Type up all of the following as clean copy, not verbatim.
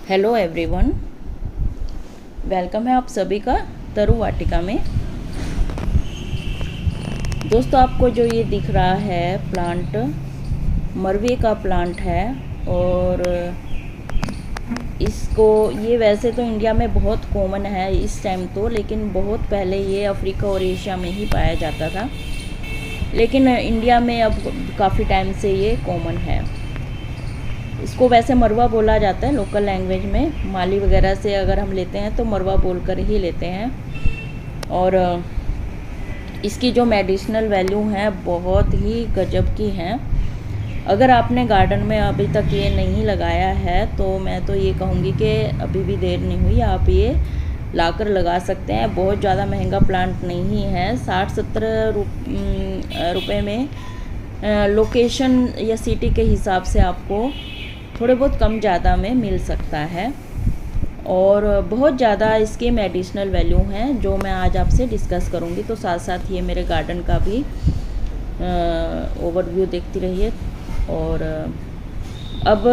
Hello everyone, welcome है आप सभी का तरु वाटिका में। दोस्तों, आपको जो ये दिख रहा है प्लांट मरवे का प्लांट है और इसको ये वैसे तो इंडिया में बहुत कॉमन है इस टाइम तो, लेकिन बहुत पहले ये अफ्रीका और एशिया में ही पाया जाता था, लेकिन इंडिया में अब काफ़ी टाइम से ये कॉमन है। इसको वैसे मरवा बोला जाता है लोकल लैंग्वेज में। माली वगैरह से अगर हम लेते हैं तो मरवा बोलकर ही लेते हैं। और इसकी जो मेडिसिनल वैल्यू है बहुत ही गजब की हैं। अगर आपने गार्डन में अभी तक ये नहीं लगाया है तो मैं तो ये कहूँगी कि अभी भी देर नहीं हुई, आप ये लाकर लगा सकते हैं। बहुत ज़्यादा महंगा प्लांट नहीं है, 60-70 रुपये में लोकेशन या सिटी के हिसाब से आपको थोड़े बहुत कम ज़्यादा में मिल सकता है। और बहुत ज़्यादा इसके मेडिसिनल वैल्यू हैं जो मैं आज आपसे डिस्कस करूँगी। तो साथ साथ ये मेरे गार्डन का भी ओवरव्यू देखती रहिए। और अब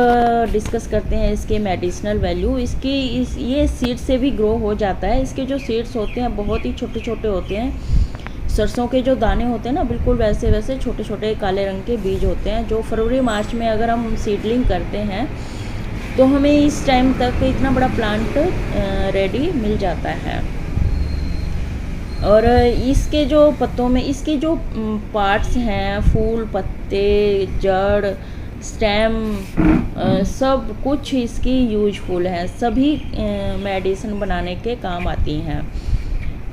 डिस्कस करते हैं इसके मेडिसिनल वैल्यू। ये सीड से भी ग्रो हो जाता है। इसके जो सीड्स होते हैं बहुत ही छोटे छोटे होते हैं। सरसों के जो दाने होते हैं ना, बिल्कुल वैसे वैसे छोटे छोटे काले रंग के बीज होते हैं, जो फरवरी मार्च में अगर हम सीडलिंग करते हैं तो हमें इस टाइम तक इतना बड़ा प्लांट रेडी मिल जाता है। और इसके जो पत्तों में इसके जो पार्ट्स हैं, फूल, पत्ते, जड़, स्टेम, सब कुछ इसकी यूजफुल है। सभी मेडिसिन बनाने के काम आती हैं।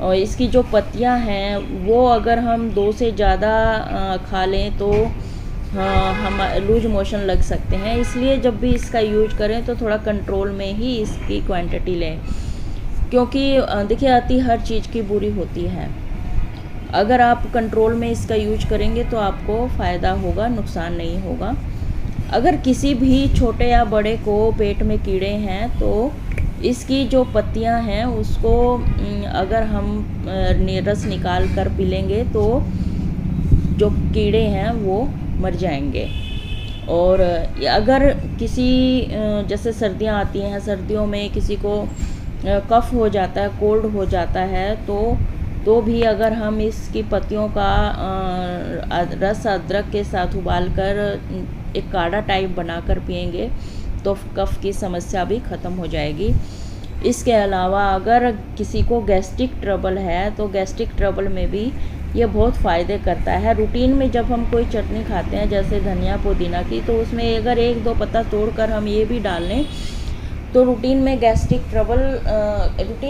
और इसकी जो पत्तियां हैं वो अगर हम 2 से ज़्यादा खा लें तो हम लूज मोशन लग सकते हैं। इसलिए जब भी इसका यूज करें तो थोड़ा कंट्रोल में ही इसकी क्वांटिटी लें, क्योंकि देखिए अति हर चीज़ की बुरी होती है। अगर आप कंट्रोल में इसका यूज करेंगे तो आपको फ़ायदा होगा, नुकसान नहीं होगा। अगर किसी भी छोटे या बड़े को पेट में कीड़े हैं तो इसकी जो पत्तियां हैं उसको अगर हम रस निकाल कर पी लेंगे तो जो कीड़े हैं वो मर जाएंगे। और अगर किसी जैसे सर्दियां आती हैं, सर्दियों में किसी को कफ हो जाता है, कोल्ड हो जाता है, तो भी अगर हम इसकी पत्तियों का रस अदरक के साथ उबाल कर एक काढ़ा टाइप बनाकर पिएंगे तो कफ की समस्या भी ख़त्म हो जाएगी। इसके अलावा अगर किसी को गैस्ट्रिक ट्रबल है तो गैस्ट्रिक ट्रबल में भी ये बहुत फ़ायदे करता है। रूटीन में जब हम कोई चटनी खाते हैं जैसे धनिया पुदीना की, तो उसमें अगर 1-2 पत्ता तोड़कर हम ये भी डाल लें तो रूटीन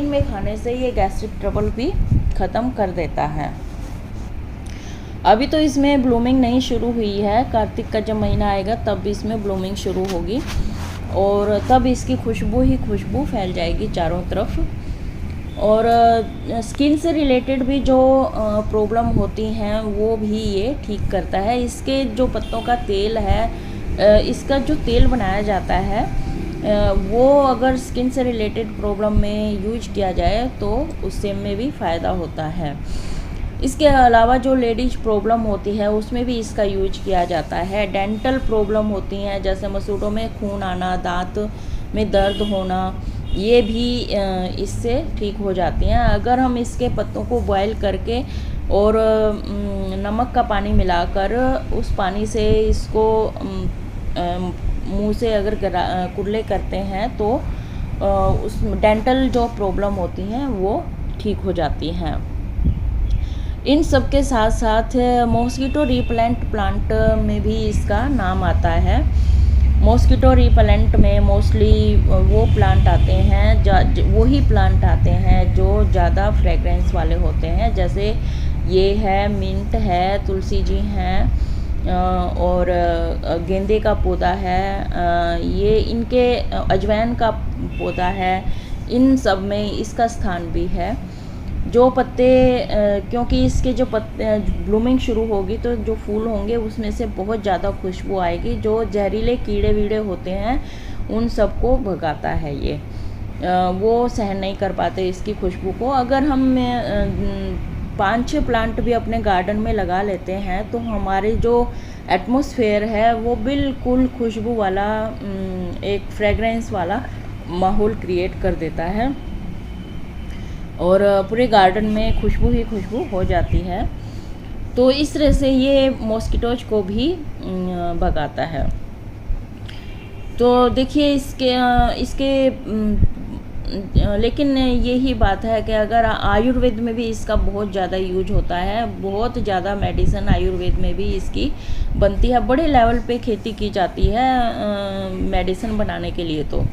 में खाने से ये गैस्ट्रिक ट्रबल भी ख़त्म कर देता है। अभी तो इसमें ब्लूमिंग नहीं शुरू हुई है, कार्तिक का जब महीना आएगा तब इसमें ब्लूमिंग शुरू होगी और तब इसकी खुशबू ही खुशबू फैल जाएगी चारों तरफ। और स्किन से रिलेटेड भी जो प्रॉब्लम होती हैं वो भी ये ठीक करता है। इसके जो पत्तों का तेल है, इसका जो तेल बनाया जाता है वो अगर स्किन से रिलेटेड प्रॉब्लम में यूज किया जाए तो उससे में भी फ़ायदा होता है। इसके अलावा जो लेडीज प्रॉब्लम होती है उसमें भी इसका यूज किया जाता है। डेंटल प्रॉब्लम होती हैं जैसे मसूड़ों में खून आना, दांत में दर्द होना, ये भी इससे ठीक हो जाती हैं। अगर हम इसके पत्तों को बॉयल करके और नमक का पानी मिलाकर उस पानी से इसको मुंह से अगर कुरले करते हैं तो उस डेंटल जो प्रॉब्लम होती हैं वो ठीक हो जाती हैं। इन सब के साथ साथ मॉस्किटो रिपेलेंट प्लांट में भी इसका नाम आता है। मॉस्किटो रिपेलेंट में मोस्टली वो प्लांट आते हैं, वही प्लांट आते हैं जो ज़्यादा फ्रेगरेंस वाले होते हैं। जैसे ये है, मिंट है, तुलसी जी हैं और गेंदे का पौधा है, ये इनके अजवाइन का पौधा है। इन सब में इसका स्थान भी है। जो पत्ते क्योंकि इसके जो पत्ते ब्लूमिंग शुरू होगी तो जो फूल होंगे उसमें से बहुत ज़्यादा खुशबू आएगी, जो जहरीले कीड़े वीड़े होते हैं उन सबको भगाता है। ये वो सहन नहीं कर पाते इसकी खुशबू को। अगर हम 5-6 प्लांट भी अपने गार्डन में लगा लेते हैं तो हमारे जो एटमॉस्फेयर है वो बिल्कुल खुशबू वाला, एक फ्रेगरेंस वाला माहौल क्रिएट कर देता है और पूरे गार्डन में खुशबू ही खुशबू हो जाती है। तो इस तरह से ये मॉस्किटोज को भी भगाता है। तो देखिए इसके लेकिन यही बात है कि अगर आयुर्वेद में भी इसका बहुत ज़्यादा यूज होता है, बहुत ज़्यादा मेडिसिन आयुर्वेद में भी इसकी बनती है, बड़े लेवल पे खेती की जाती है मेडिसिन बनाने के लिए। तो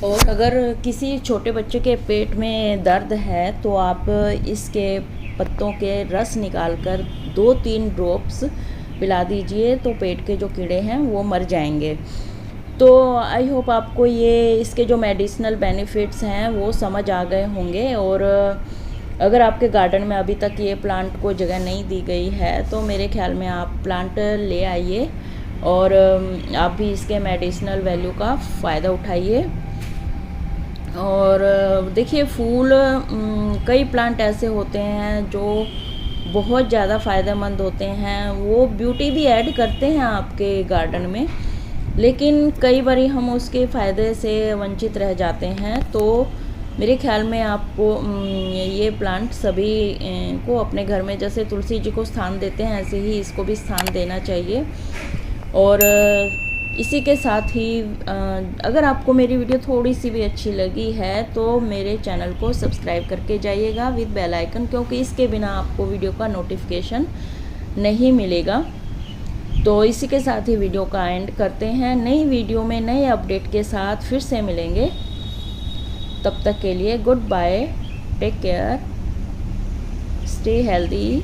और अगर किसी छोटे बच्चे के पेट में दर्द है तो आप इसके पत्तों के रस निकाल कर 2-3 ड्रॉप्स पिला दीजिए, तो पेट के जो कीड़े हैं वो मर जाएंगे। तो आई होप आपको ये इसके जो मेडिसिनल बेनिफिट्स हैं वो समझ आ गए होंगे। और अगर आपके गार्डन में अभी तक ये प्लांट को जगह नहीं दी गई है तो मेरे ख्याल में आप प्लांट ले आइए और आप भी इसके मेडिसिनल वैल्यू का फ़ायदा उठाइए। और देखिए फूल कई प्लांट ऐसे होते हैं जो बहुत ज़्यादा फ़ायदेमंद होते हैं, वो ब्यूटी भी ऐड करते हैं आपके गार्डन में, लेकिन कई बार हम उसके फ़ायदे से वंचित रह जाते हैं। तो मेरे ख्याल में आपको ये प्लांट सभी को अपने घर में जैसे तुलसी जी को स्थान देते हैं ऐसे ही इसको भी स्थान देना चाहिए। और इसी के साथ ही अगर आपको मेरी वीडियो थोड़ी सी भी अच्छी लगी है तो मेरे चैनल को सब्सक्राइब करके जाइएगा विद बेल आइकन, क्योंकि इसके बिना आपको वीडियो का नोटिफिकेशन नहीं मिलेगा। तो इसी के साथ ही वीडियो का एंड करते हैं। नई वीडियो में नए अपडेट के साथ फिर से मिलेंगे। तब तक के लिए goodbye, take care, stay healthy.